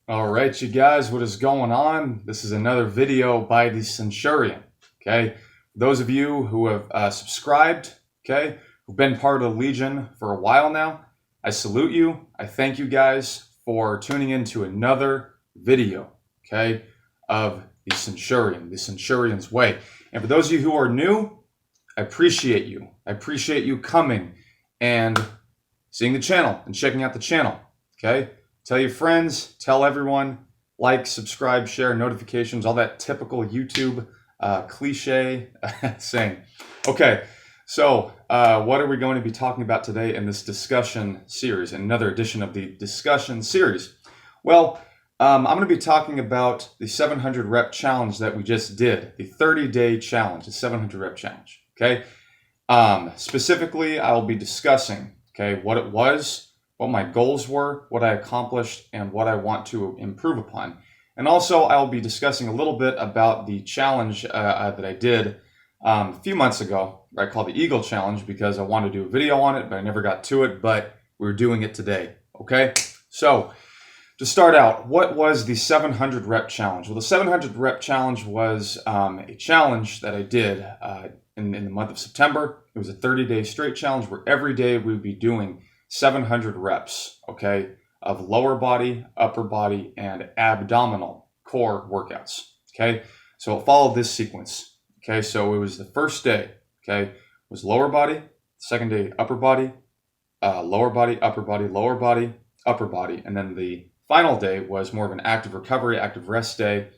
All right, you guys, what is going on? This is another video by the Centurion. Okay, those of you who have subscribed, okay, who've been part of the Legion for a while now, I salute you. I thank you guys for tuning in to another video, okay, of the Centurion, the Centurion's way. And for those of you who are new, I appreciate you. I appreciate you coming and seeing the channel and checking out the channel, okay? Tell your friends, tell everyone, like, subscribe, share, notifications, all that typical YouTube cliche saying. Okay, so what are we going to be talking about today in this discussion series, another edition of the discussion series? Well, I'm going to be talking about the 700 rep challenge that we just did, the 30-day challenge, the 700 rep challenge, okay? Specifically, I'll be discussing, okay, what it was, what my goals were, what I accomplished, and what I want to improve upon. And also, I'll be discussing a little bit about the challenge that I did a few months ago, I called the Eagle Challenge, because I wanted to do a video on it, but I never got to it, but we're doing it today, okay? So, to start out, what was the 700 rep challenge? Well, the 700 rep challenge was a challenge that I did in the month of September. It was a 30-day straight challenge where every day we would be doing 700 reps, okay, of lower body, upper body, and abdominal core workouts, okay? So it followed this sequence, okay? So it was the first day, okay, was lower body, second day upper body, lower body, upper body, lower body, upper body, and then the final day was more of an active recovery, active rest day,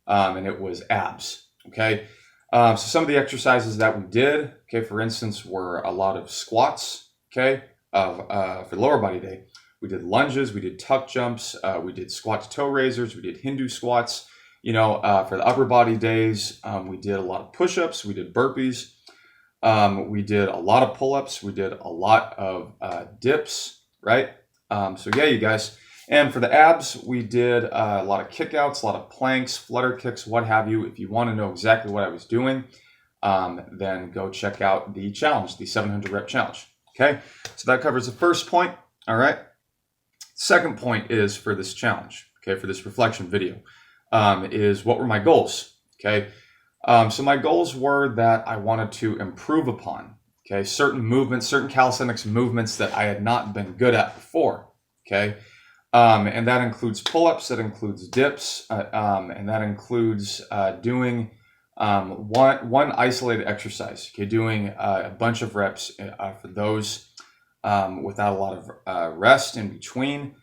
and it was abs, okay? So some of the exercises that we did, okay, for instance, were a lot of squats, okay? For lower body day, we did lunges, we did tuck jumps, we did squat to toe raisers, we did Hindu squats. You know, for the upper body days, we did a lot of push-ups, we did burpees, we did a lot of pull-ups, we did a lot of dips, right? So yeah, you guys. And for the abs, we did a lot of kickouts, a lot of planks, flutter kicks, what have you. If you want to know exactly what I was doing, then go check out the challenge, the 700 rep challenge. Okay, so that covers the first point, all right? Second point is for this challenge, okay, for this reflection video, is what were my goals, okay? So my goals were that I wanted to improve upon, okay, certain movements, certain calisthenics movements that I had not been good at before, okay? And that includes pull-ups, that includes dips, and that includes doing one isolated exercise, okay, doing a bunch of reps for those without a lot of rest in between.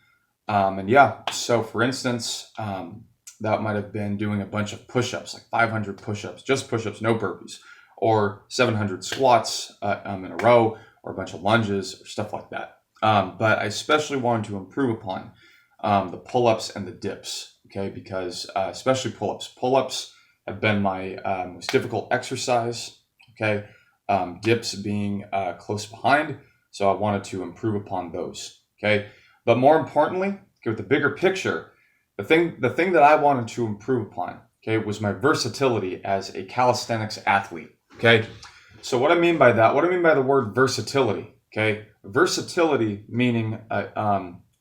And yeah, so for instance, that might have been doing a bunch of push-ups, like 500 push-ups, just push-ups, no burpees, or 700 squats in a row, or a bunch of lunges, or stuff like that. But I especially wanted to improve upon the pull-ups and the dips, okay, because especially pull-ups. Pull-ups have been my most difficult exercise, okay, dips being close behind, so I wanted to improve upon those, okay. But more importantly, okay, with the bigger picture, the thing that I wanted to improve upon, okay, was my versatility as a calisthenics athlete, okay. So what I mean by that, what I mean by the word versatility, okay, versatility meaning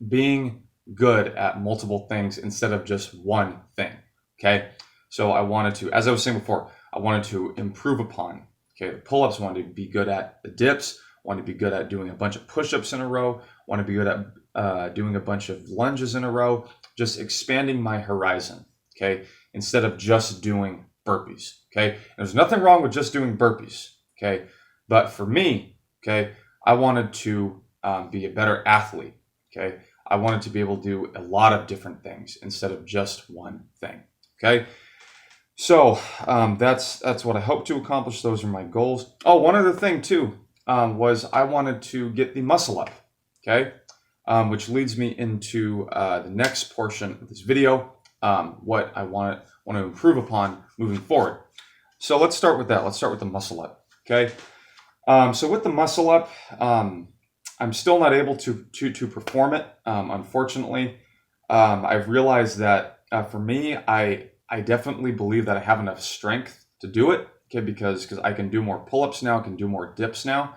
being good at multiple things instead of just one thing, okay. So I wanted to, as I was saying before, I wanted to improve upon, okay, the pull-ups, wanted to be good at the dips, wanted to be good at doing a bunch of push-ups in a row, wanted to be good at doing a bunch of lunges in a row, just expanding my horizon, okay, instead of just doing burpees, okay. And there's nothing wrong with just doing burpees, okay, but for me, okay, I wanted to be a better athlete, okay. I wanted to be able to do a lot of different things instead of just one thing, okay. So that's what I hope to accomplish. Those are my goals. Oh, one other thing too was I wanted to get the muscle up, okay, which leads me into the next portion of this video, what I want to improve upon moving forward. So let's start with that. Let's start with the muscle up, okay. So with the muscle up, I'm still not able to perform it. Unfortunately, I've realized that for me, I definitely believe that I have enough strength to do it, okay, because I can do more pull-ups now, can do more dips now.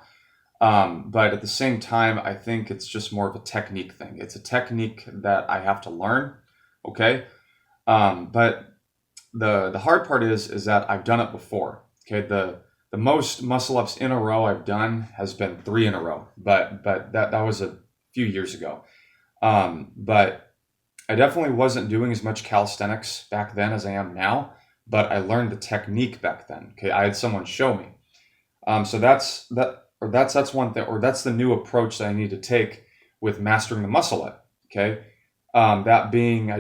But at the same time, I think it's just more of a technique thing. It's a technique that I have to learn. Okay. But the hard part is that I've done it before. Okay. The most muscle ups in a row I've done has been 3 in a row, but that was a few years ago. But I definitely wasn't doing as much calisthenics back then as I am now, but I learned the technique back then. Okay, I had someone show me. So that's one thing, or that's the new approach that I need to take with mastering the muscle up. Okay, that being,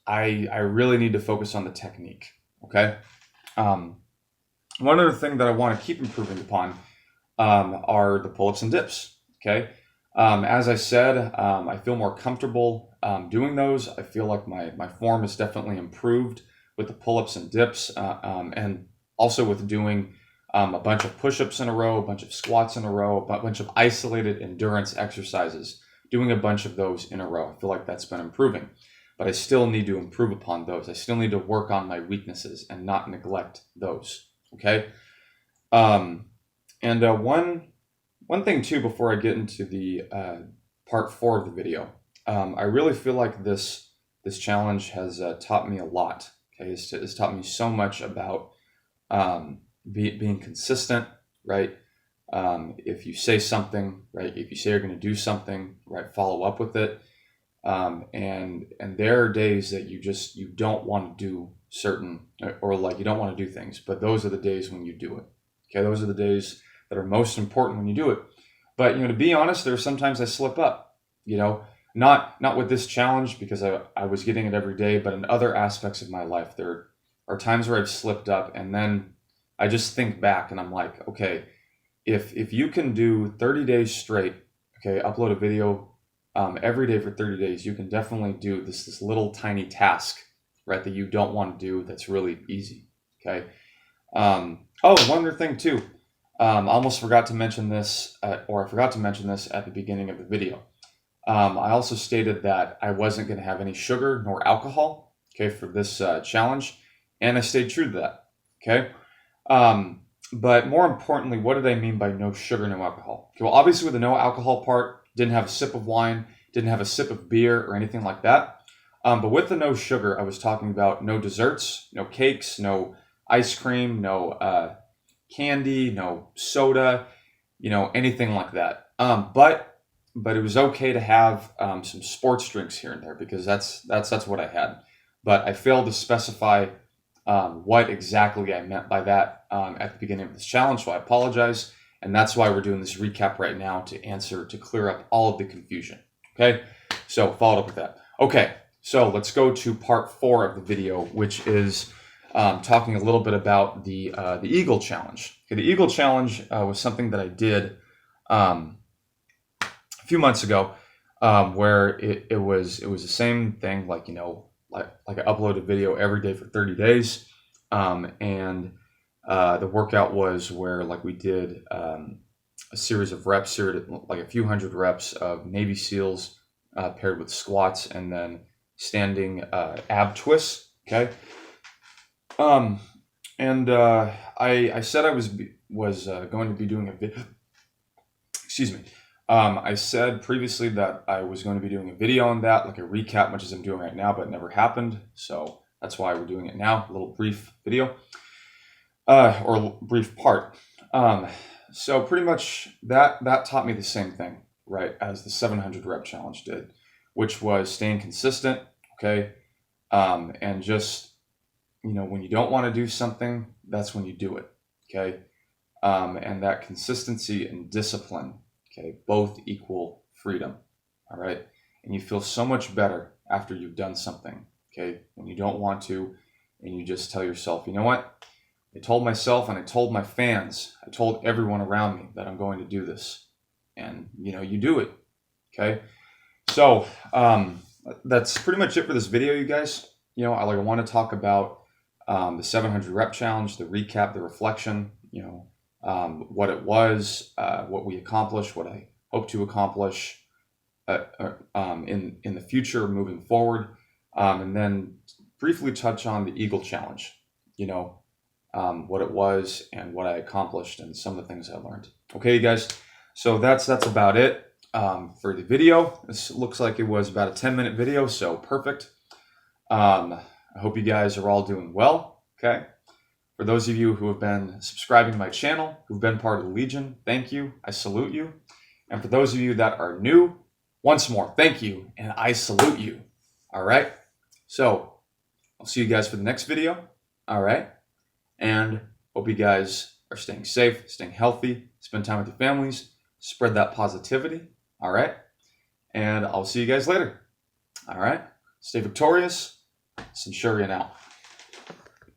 I really need to focus on the technique. Okay, um, one other thing that I want to keep improving upon are the pull-ups and dips. Okay, as I said, I feel more comfortable doing those. I feel like my form is definitely improved with the pull-ups and dips, and also with doing a bunch of push-ups in a row, a bunch of squats in a row, a bunch of isolated endurance exercises, doing a bunch of those in a row. I feel like that's been improving, but I still need to improve upon those. I still need to work on my weaknesses and not neglect those. Okay. And one thing too, before I get into the part 4 of the video, I really feel like this challenge has taught me a lot. Okay, it's taught me so much about being consistent, right? If you say something, right? If you say you're going to do something, right? Follow up with it. And there are days that you don't want to do certain, or like you don't want to do things, but those are the days when you do it. Okay, those are the days that are most important when you do it. But to be honest, there are sometimes I slip up. Not with this challenge because I was getting it every day, but in other aspects of my life, there are times where I've slipped up, and then I just think back and I'm like, okay, if you can do 30 days straight, okay, upload a video every day for 30 days, you can definitely do this little tiny task, right, that you don't want to do that's really easy. Okay. Oh, one other thing too. I almost forgot to mention this, or I forgot to mention this at the beginning of the video. I also stated that I wasn't going to have any sugar nor alcohol, okay, for this challenge, and I stayed true to that. Okay. But more importantly, what did I mean by no sugar, no alcohol? Okay, well, obviously with the no alcohol part, didn't have a sip of wine, didn't have a sip of beer or anything like that. But with the no sugar, I was talking about no desserts, no cakes, no ice cream, no candy, no soda, anything like that. But it was okay to have some sports drinks here and there because that's what I had. But I failed to specify what exactly I meant by that at the beginning of this challenge, so I apologize. And that's why we're doing this recap right now to clear up all of the confusion. Okay, so followed up with that. Okay, so let's go to part 4 of the video, which is talking a little bit about the Eagle Challenge. Okay, the Eagle Challenge was something that I did a few months ago, where it was the same thing, like I upload a video every day for 30 days, and the workout was where like we did a series of reps here, like a few hundred reps of Navy SEALs paired with squats and then standing ab twists. Okay. And I said I was going to be doing a video. Excuse me. I said previously that I was going to be doing a video on that, like a recap, much as I'm doing right now, but it never happened. So that's why we're doing it now, a little brief video, or brief part. So pretty much that taught me the same thing, right, as the 700 rep challenge did, which was staying consistent, okay, and just, when you don't want to do something, that's when you do it, okay, and that consistency and discipline, okay, both equal freedom, all right, and you feel so much better after you've done something, okay, when you don't want to, and you just tell yourself, you know what, I told myself and I told my fans, I told everyone around me that I'm going to do this. And, you do it. Okay. So that's pretty much it for this video, you guys. I want to talk about the 700 rep challenge, the recap, the reflection, what it was, what we accomplished, what I hope to accomplish in the future moving forward. And then briefly touch on the Eagle Challenge, what it was and what I accomplished and some of the things I learned. Okay, you guys. So that's about it for the video. This looks like it was about a 10-minute video, so perfect. I hope you guys are all doing well. Okay. For those of you who have been subscribing to my channel, who've been part of the Legion, thank you. I salute you. And for those of you that are new, once more, thank you, and I salute you. All right. So I'll see you guys for the next video. All right. And hope you guys are staying safe, staying healthy, spend time with your families, spread that positivity. All right. And I'll see you guys later. All right. Stay victorious. Centurion out.